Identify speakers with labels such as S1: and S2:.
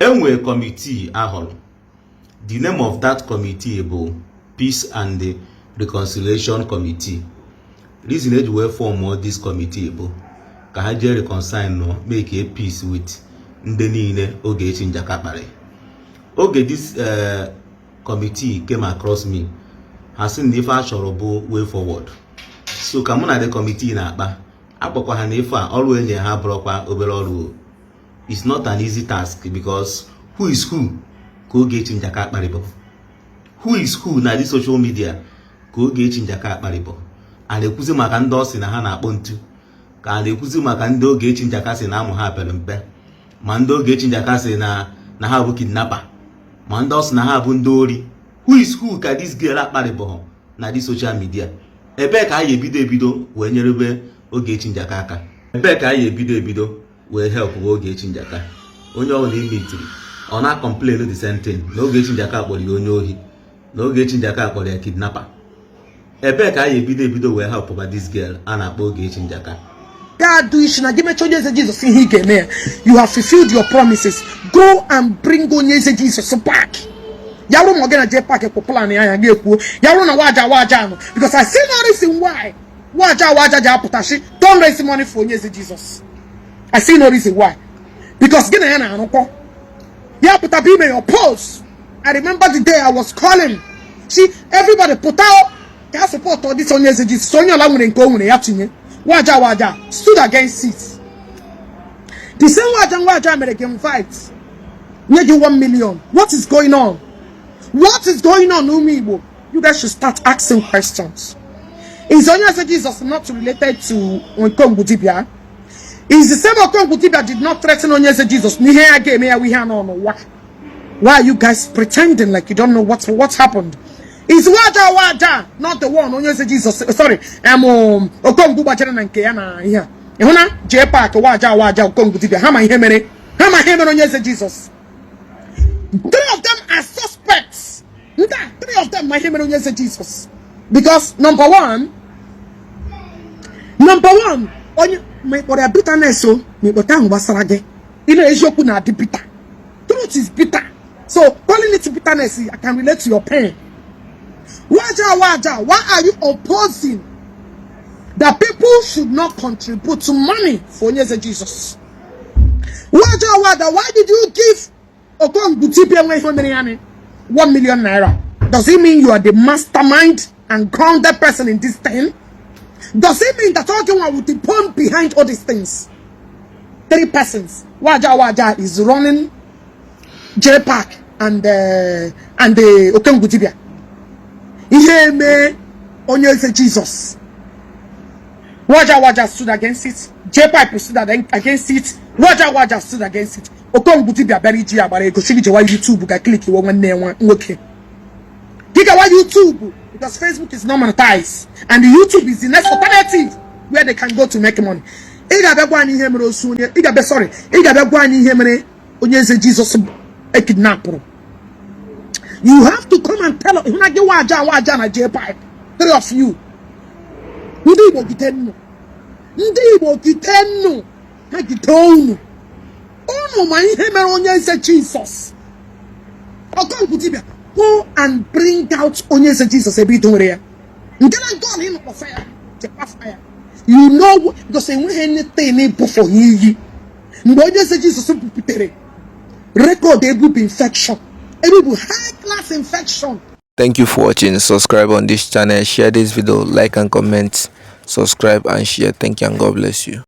S1: enwe committee ahol. The name of that committee is Peace and Reconciliation Committee. Reason that we form this committee is ka ha je reconcile no make a peace with ndị niile Ogechi Njaka kpare. Oge this committee came across me, has seen the fashion way forward. So come on, the committee na akpa akpọkwa ha na ife a ọrụ enye ha brokwa obere ọrụ. It's not an easy task because who is who ka Ogechi Njaka kparibo? Who is who na the social media ka Ogechi Njaka kparibo? A na-ekwuzi maka ndị ọ sị na ha na-akpọ ntu, ka a na-ekwuzi maka ndị Ogechi Njaka sị na amụ ha pere mpe, ma ndị Ogechi Njaka sị na ha bụ kidnapper, ma ndị ọ sị na ha bụ ndị ori. Who is who ka this girl akparibo na the social media? Ebe ka anyị ebido wee nyerebe Ogechi Njaka aka. Ebe ka anyị ebido wee help Ogechi Njaka. Onye ọ na-emitiri ọ na-complain the same thing na Ogechi Njaka kpọrọ ya onye ohi, na Ogechi Njaka kpọrọ ya kidnapper. Ebe ka anyị ebido wee help by this girl a na-akpọ Ogechi Njaka.
S2: God do it na give me Onyeze Jesus in here. You have fulfilled your promises. Go and bring Onyeze Jesus back. Yaru mo gena JPac popular na ya ga-ekwu. Yaru na wajawaja no, because I see no reason why wajawaja ja putashi don't raise money for Onyeze Jesus. I see no reason why. Because gena ya na anoko. Ya puta be me oppose. I remember the day I was calling. See everybody put out their support on this Onyeze Jesus. So you allow me to go ya tinye. Wajawaja stood against it. The same waja made again fight. Maybe 1 million. What is going on? What is going on, Umibo? You guys should start asking questions. Is Onyeze Jesus not related to Okongwu Dibia? Is the same Okongwu Dibia did not threaten Onyeze Jesus? Why are you guys pretending like you don't know what's happened? Is waja not the one Onyeze Jesus? Sorry, Okongwu Bachara na nke ya na here. Ehuna JPac waja Okongwu Dibia. Hama hemere Onyeze Jesus. 3 of them are suspects. 3 of them are Onyeze Jesus. Because number one, onye me for bitterness so me botangu basarage. Ile ejoku na di bitter. Truth is bitter. So calling it bitterness, I can relate to your pain. Waja, why are you opposing that people should not contribute to money for Onyeze Jesus? Waja, why did you give Okongwu Dibia 1 million naira? Does it mean you are the mastermind and grounded person in this thing? Does it mean that Okongwu will depend behind all these things? 3 persons. Waja is running JPac and the Okongwu Dibia. Ihe me Onyeze Jesus. Waja stood against it. JPac stood against it. Waja stood against it. Okongwu Dibia beri ji agbara ego shigi jewa YouTube ga click wo nwanne nwoke. Giga wa YouTube because Facebook is not monetized and the YouTube is the next alternative where they can go to make money. Iga be gwa ni ihe mere osunye. Iga be gwa ni ihe mere Onyeze Jesus a kidnapper. You have to come and tell us. If not get waja na JPac, 3 of you. Ndi Igbo gitenu. Ha gitonu. Ono ma ihe mere Onyeze Jesus. Okongwu Dibia, go and bring out Onyeze Jesus a bit over here. Ngena God in of fire. Fire. You know because when anything for you. Onyeze Jesus pupitere. Record able infection. Able high class infection.
S3: Thank you for watching. Subscribe on this channel, share this video, like and comment, subscribe and share. Thank you and God bless you.